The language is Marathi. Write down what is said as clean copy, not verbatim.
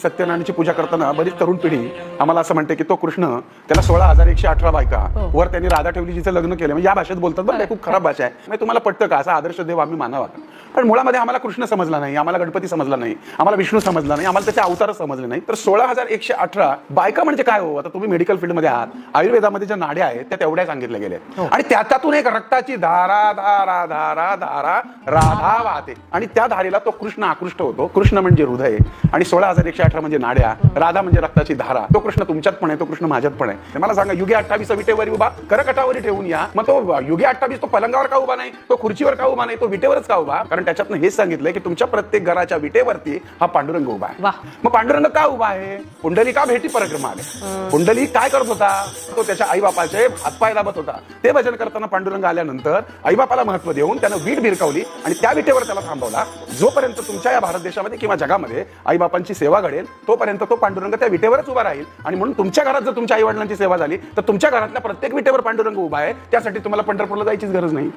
सत्यनारायणाची पूजा करताना बरीच तरुण पिढी आम्हाला असं म्हणते की तो कृष्ण त्याला 16,118 बायका वर त्यांनी राधा ठेवली जिचं लग्न केलं. म्हणजे या भाषेत बोलतात बरं, खूप खराब भाषा आहे. म्हणजे तुम्हाला पटतं का असा आदर्श देव आम्ही मानावा? पण मुळामध्ये आम्हाला कृष्ण समजला नाही, आम्हाला गणपती समजला नाही, आम्हाला विष्णू समजला नाही, आम्हाला त्याचे अवतार समजले नाही. तर 16,118 बायका म्हणजे काय हो? आता तुम्ही मेडिकल फील्डमध्ये आहात, आयुर्वेदामध्ये ज्या नाड्या आहेत त्या तेवढ्या सांगितल्या गेल्या आणि त्यातून एक रक्ताची धारा धारा धारा धारा राधा वाहते आणि त्या धारेला तो कृष्ण आकृष्ट होतो. कृष्ण म्हणजे हृदय आणि 16,118 म्हणजे नाड्या, राधा म्हणजे रक्ताची धारा. तो कृष्ण तुमच्यात पण आहे, तो कृष्ण माझ्यात पण आहे. मला सांगा, युगे 28 विटेवर उभा करकटावर ठेवून या. मग तो युगे 28 तो पलंगावर का उभा नाही, तो खुर्चीवर का उभा नाही, तो विटेवरच का उभा? कारण त्याच्यातनं हेच सांगितलंय की तुमच्या प्रत्येक घराच्या विटेवरती हा पांडुरंग उभा आहे. मग पांडुरंग का उभा आहे? कुंडली का भेटी परिक्रमा आले. कुंडली काय करत होता? तो त्याच्या आई बापाचे हातपाय दाबत होता. ते भजन करताना पांडुरंग आल्यानंतर आई बापाला महत्व देऊन त्यानं वीट भिरकावली आणि त्या विटेवर त्याला थांबवला. जोपर्यंत तुमच्या या भारत देशामध्ये किंवा जगामध्ये आई बापांची सेवा घडेल तोपर्यंत तो पांडुरंग त्या विटेवरच उभा राहील. आणि म्हणून तुमच्या घरात जर तुमच्या आई वडिलांची सेवा झाली तर तुमच्या घरातल्या प्रत्येक विटेवर पांडुरंग उभा आहे. त्यासाठी तुम्हाला पंढरपूरला जायचीच गरज नाही.